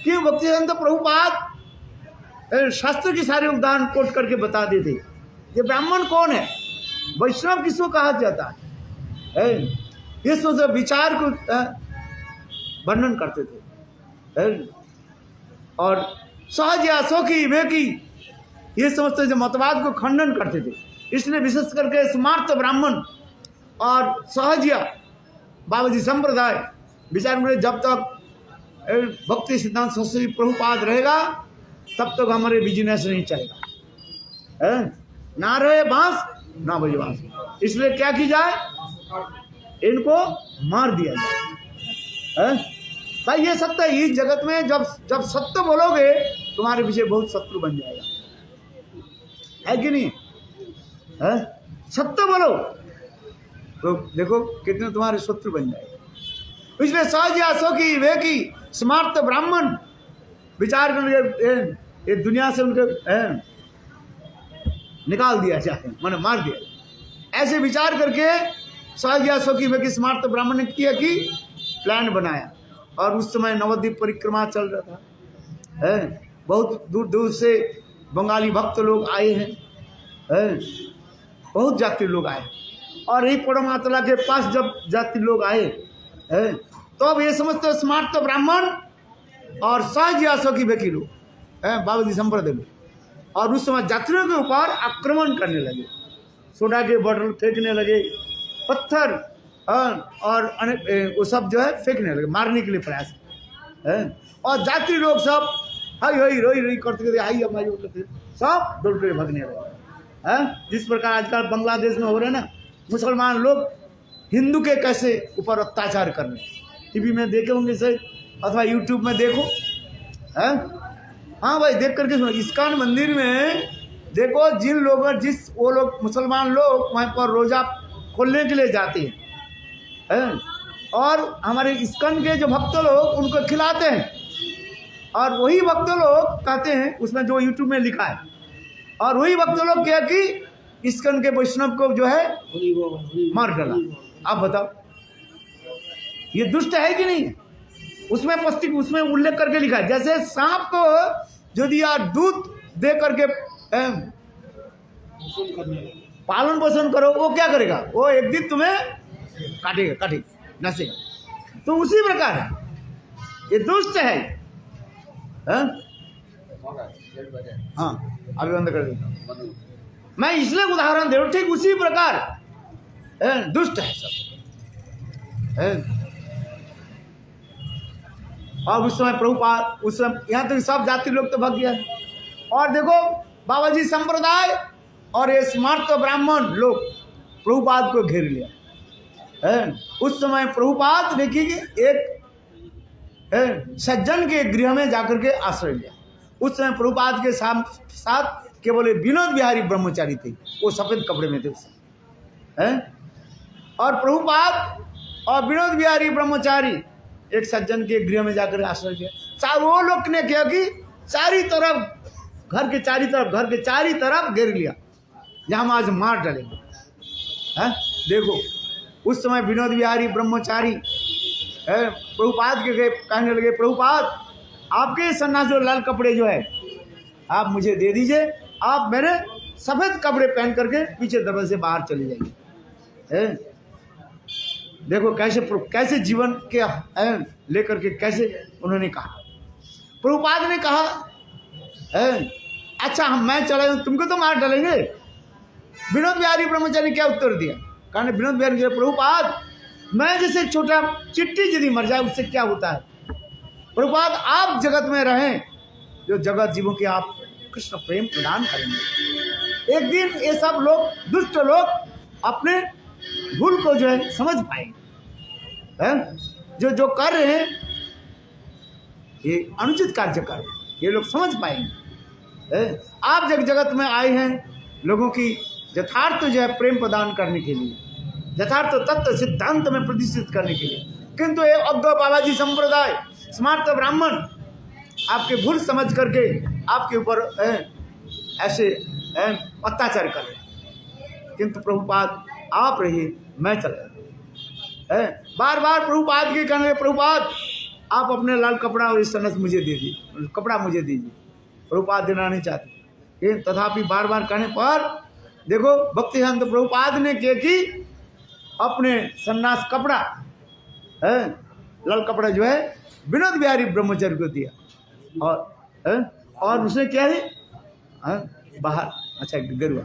क्यों? भक्तिवेदांत प्रभुपाद शास्त्र की सारे उदाहरण कोट करके बता देते ये ब्राह्मण कौन है, वैष्णव किसको कहा जाता है, ये सोच विचार को वर्णन करते थे। और सहज अशोकी विवेकी ये समझते जो मतवाद को खंडन करते थे। इसलिए विशेष करके स्मार्त ब्राह्मण और सहजिया बाबाजी संप्रदाय विचार में जब तक भक्ति सिद्धांत सरस्वती प्रभुपाद रहेगा तब तक हमारे बिजनेस नहीं चलेगा। ना रहे बांस ना बजे बांस, इसलिए क्या की जाए? इनको मार दिया जाए। भाई ये सत्य है। इस जगत में जब सत्य बोलोगे तुम्हारे पीछे बहुत शत्रु बन जाएगा, है कि नहीं? सत्य बोलो तो देखो कितने तुम्हारे शत्रु बन जाएगा। इसलिए सहज अशोकी विवेकी स्मार्त ब्राह्मण विचार करके ये दुनिया से उनके निकाल दिया जाए, माने मार दिया। ऐसे विचार करके सहज अशोकी विवेकी स्मार्त ब्राह्मण ने किया कि प्लान बनाया। और उस समय नवद्वीप परिक्रमा चल रहा था, बहुत दूर दूर से बंगाली भक्त लोग आए हैं, बहुत जाति लोग आए। और यही परमात्मा के पास जब जाति लोग आए तो अब ये समझते स्मार्त ब्राह्मण और सहज अशोकी विवेकी लोग बाबाजी संप्रदाय में, और उस समय यात्रियों के ऊपर आक्रमण करने लगे, सोडा के बॉटल फेंकने लगे, पत्थर और अनेक वो सब जो है फेंकने लगे, मारने के लिए प्रयास। और यात्री लोग सब हाई हाई रोई रोई करते आई हमारी करते सब दौड़ कर भागने लगे। जिस प्रकार आजकल बांग्लादेश में हो रहे ना मुसलमान लोग हिंदू के कैसे ऊपर अत्याचार कर रहे हैं, टीवी में देखे होंगे सर अथवा यूट्यूब में देखो। हाँ भाई देख करके सुनो, इस्कॉन मंदिर में देखो जिन लोग वो लोग मुसलमान लोग वहाँ पर रोजा खोलने के लिए जाते हैं और हमारे इस्कॉन के जो भक्त लोग उनको खिलाते हैं, और वही भक्त लोग कहते हैं उसमें जो यूट्यूब में लिखा है, और वही भक्त लोग क्या कि इस्कॉन के वैष्णव को जो है मार डाला। आप बताओ ये दुष्ट है कि नहीं? उसमें उल्लेख करके लिखा है जैसे सांप को जो दिया दूध दे करके पालन पोषण करो, वो क्या करेगा? वो एक दिन तुम्हें काटेगा नसेगा। तो उसी प्रकार है, ये दुष्ट है। हाँ अभी बंद कर देता हूँ मैं, इसलिए उदाहरण दे रहा हूँ। ठीक उसी प्रकार दुष्ट है सब। और उस समय प्रभुपाद, उस समय यहाँ तो सब जाति लोग तो भग गया। और देखो बाबा जी संप्रदाय और ये स्मार्त ब्राह्मण लोग प्रभुपाद को घेर लिया है। उस समय प्रभुपाद देखिए एक सज्जन के गृह में जाकर के आश्रय लिया। उस समय प्रभुपाद के साथ केवल विनोद बिहारी ब्रह्मचारी थे, वो सफेद कपड़े में थे उस समय। और प्रभुपाद और विनोद बिहारी ब्रह्मचारी एक सज्जन के गृह में जाकर आश्रय लिया। वो लोग ने क्या कि चारी तरफ घर के चारी तरफ घेर लिया, जहाँ हम आज मार डालेंगे। है देखो उस समय विनोद बिहारी ब्रह्मचारी प्रभुपाद के गए, कहने लगे प्रभुपाद आपके सन्यास जो लाल कपड़े जो है आप मुझे दे दीजिए, आप मेरे सफ़ेद कपड़े पहन करके पीछे दरवाजे से बाहर चले जाइए। देखो कैसे जीवन के लेकर के कैसे उन्होंने कहा। प्रभुपाद ने कहा अच्छा मैं चला जाऊँ, तुमको तो मार डालेंगे। विनोद बिहारी ब्रह्मचारी क्या उत्तर दिया? कारण विनोद बिहारी प्रभुपाद मैं जैसे छोटा चिट्टी यदि मर जाए उससे क्या होता है? प्रभुपाद आप जगत में रहें, जो जगत जीवों के आप कृष्ण प्रेम प्रदान करेंगे। एक दिन ये सब लोग दुष्ट लोग अपने भूल को जो है समझ पाएंगे। जो कर रहे हैं ये अनुचित कार्य कर रहे हैं, ये लोग समझ पाएंगे। आप जगत में आए हैं लोगों की यथार्थ जो है प्रेम प्रदान करने के लिए, यथार्थ तत्व सिद्धांत में प्रतिष्ठित करने के लिए, किंतु ये अज्ञ बाबा जी संप्रदाय स्मार्त ब्राह्मण आपके भूल समझ करके आपके ऊपर ऐसे अत्याचार कर रहे हैं। किंतु प्रभुपाद आप रहिए, मैं चला जाता। बार बार प्रभुपाद के कहने प्रभुपाद आप अपने लाल कपड़ा और इस सनस मुझे दे दीजिए, कपड़ा मुझे दीजिए। प्रभुपाद देना नहीं चाहते, तथापि बार बार कहने पर देखो भक्तिहंत प्रभुपाद ने क्या कि अपने सन्यास कपड़ा लाल कपड़ा जो है विनोद बिहारी ब्रह्मचारी को दिया। और उसने क्या है बाहर, अच्छा गरुआ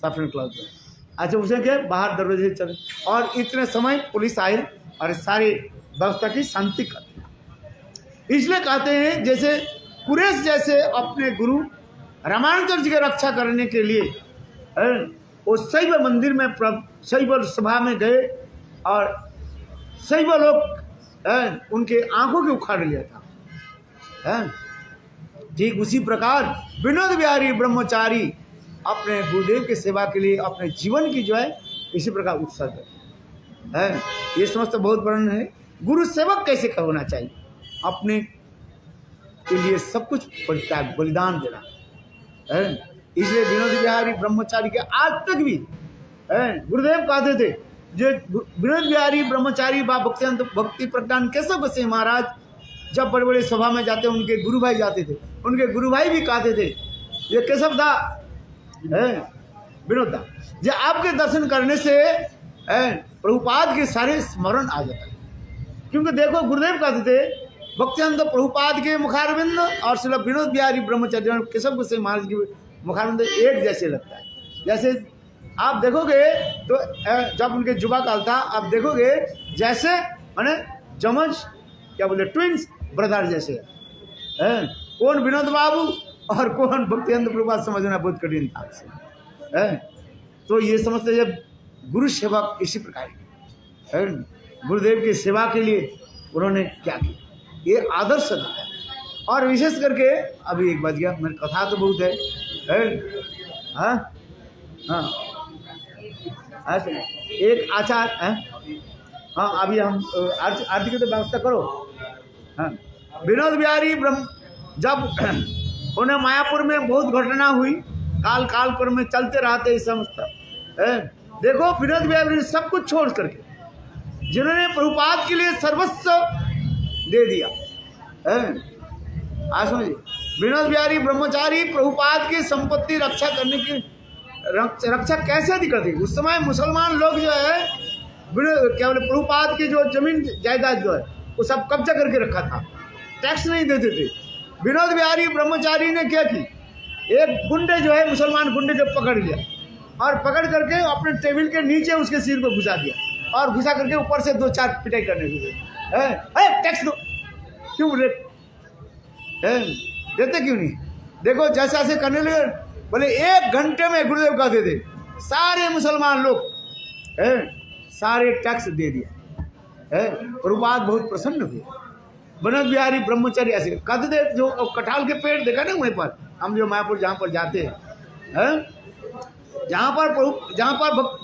सफेद क्लाउड, अच्छा उसने क्या बाहर दरवाजे से चले। और इतने समय पुलिस आई और सारी व्यवस्था की शांति कर। इसलिए कहते हैं जैसे कुरेश जैसे अपने गुरु रामानुज जी की रक्षा करने के लिए वो शैव मंदिर में शैव सभा में गए और शैव लोग उनके आंखों के उखाड़ लिया था। ठीक उसी प्रकार विनोद बिहारी ब्रह्मचारी अपने गुरुदेव की सेवा के लिए अपने जीवन की जो है इसी प्रकार उत्सर्ग है। ये समस्त बहुत वर्णन है। गुरु सेवक कैसे होना चाहिए, अपने के लिए सब कुछ परित्याग बलिदान देना है। इसलिए विनोद बिहारी ब्रह्मचारी के आज तक भी गुरुदेव कहते थे, जो विनोद बिहारी ब्रह्मचारी व भक्ति प्रज्ञान केशव गोसाई महाराज जब बड़े बड़े सभा में जाते उनके गुरु भाई जाते थे, उनके गुरु भाई भी कहते थे ये केशव दा विनोद दा जो आपके दर्शन करने से प्रभुपाद के सारे स्मरण आ जाता है। क्योंकि देखो गुरुदेव कहते थे भक्तिहंत प्रभुपाद के मुखारविंद और श्री विनोद बिहारी ब्रह्मचारी केशव गोसाई महाराज के मुखारविंद एक जैसे लगता है। जैसे आप देखोगे तो जब उनके जुबा काल था, आप देखोगे जैसे माने जमज क्या बोले ट्विंस ब्रदर जैसे है। कौन विनोद बाबू और कौन भक्तिहंत प्रभुपाद समझना बहुत कठिन था। तो ये समझते जब गुरु सेवक इसी प्रकार है, गुरुदेव की सेवा के लिए उन्होंने क्या किया, ये आदर्श है। और विशेष करके अभी एक बज गया, मेरी कथा तो बहुत है। हाँ हाँ अच्छा एक आचार है। हाँ अभी हम आरती की तो व्यवस्था करो। हाँ विनोद बिहारी जब उन्हें मायापुर में बहुत घटना हुई, काल क्रम में चलते रहते इस समस्त। देखो विनोद बिहारी सब कुछ छोड़ करके जिन्होंने प्रभुपाद के लिए सर्वस्व दे दिया। आज समझिए विनोद बिहारी ब्रह्मचारी प्रभुपाद की संपत्ति रक्षा करने की रक्षा कैसे नहीं करते। उस समय मुसलमान लोग जो है क्या बोले प्रभुपाद की जो जमीन जायदाद जो है वो सब कब्जा करके रखा था, टैक्स नहीं देते थे। विनोद बिहारी ब्रह्मचारी ने क्या की, एक गुंडे जो है मुसलमान गुंडे जो पकड़ लिया और पकड़ करके अपने टेबल के नीचे उसके सिर को घुसा दिया और घुसा करके ऊपर से 2-4 पिटाई करने लगे। टैक्स दो, क्यों देते क्यों नहीं? देखो जैसे ऐसे करने लगे, बोले 1 घंटे में गुरुदेव कहते थे सारे मुसलमान लोग सारे टैक्स दे दिया। प्रभुपाद बहुत प्रसन्न हुए। विनोद बिहारी ब्रह्मचारी ऐसे कहते थे, जो कटहल के पेड़ देखा ना वहीं पर, हम जो मायापुर जहाँ पर जाते हैं, जहाँ पर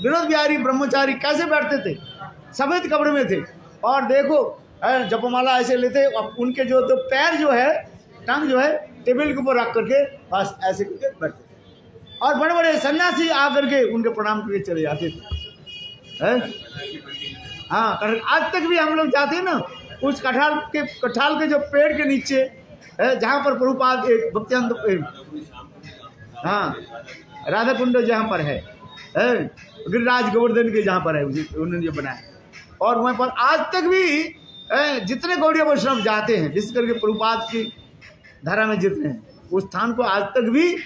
विनोद बिहारी ब्रह्मचारी कैसे बैठते थे, सफेद कपड़े में थे, और देखो जपमाला ऐसे लेते, उनके जो तो पैर जो है, टांग जो है टेबल के ऊपर रख करके बस ऐसे करके बैठते थे, और बड़े बड़े सन्यासी आकर के उनके प्रणाम करके चले जाते थे। हाँ, आज तक भी हम लोग जाते हैं ना, उस कटहल के जो पेड़ के नीचे जहाँ पर प्रभुपाद एक भक्तियानंद, हाँ, राधा कुंड जहाँ पर है, गिरिराज गोवर्धन के जहाँ पर है उन्होंने जो बनाया, और वहाँ पर आज तक भी जितने गौड़ीय वैष्णव जाते हैं, विशेष करके प्रभुपाद की धारा में जितने हैं, उस स्थान को आज तक भी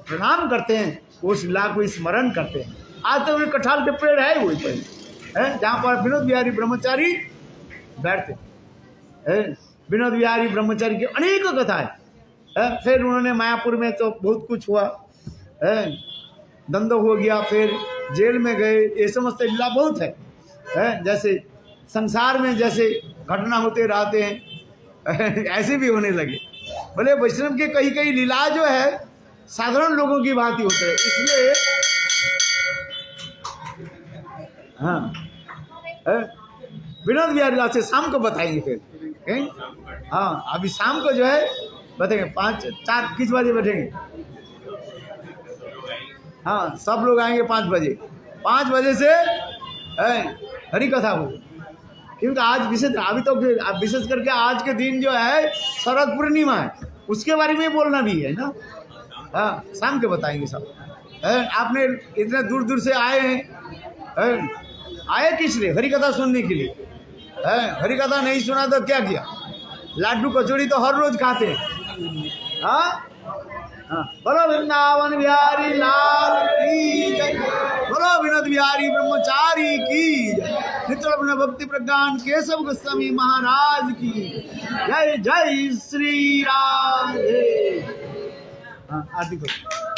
प्रणाम करते हैं, उस लीला को स्मरण करते हैं। आज तक भी कटहल के पेड़ है वहीं पर जहाँ पर विनोद बिहारी ब्रह्मचारी बैठते हैं। विनोद बिहारी ब्रह्मचारी की अनेकों कथाएं। फिर उन्होंने मायापुर में तो बहुत कुछ हुआ, दंडो हो गया, फिर जेल में गए, ये समझते लीला बहुत है। जैसे संसार में जैसे घटना होते रहते हैं ऐसे भी होने लगे। बोले वैष्णव के कई कई लीला जो है साधारण लोगों की भांति होते हैं, इसलिए हाँ विनोद बिहारी लाल से शाम को बताएंगे फिर। हाँ, अभी शाम को जो है बताएंगे, 5-4 किस बजे बैठेंगे? हाँ, सब लोग आएंगे 5 बजे। 5 बजे से हरी कथा हो, क्योंकि आज विशेष, अभी तो विशेष करके आज के दिन जो है शरद पूर्णिमा है, उसके बारे में बोलना भी है ना। हाँ, शाम के बताएंगे सब। आपने इतने दूर दूर से आए हैं, आए किस लिए? हरी कथा सुनने के लिए। हरी कथा नहीं सुना तो क्या किया? लाडू कचौड़ी तो हर रोज खाते हैं। हाँ, बोलो वृंदावन बिहारी लाल की जय, बोलो विनोद बिहारी ब्रह्मचारी की जय, नित्य भक्ति प्रज्ञान केशव गोस्वामी महाराज की जय। जय श्री राधे। हाँ, आरती करो।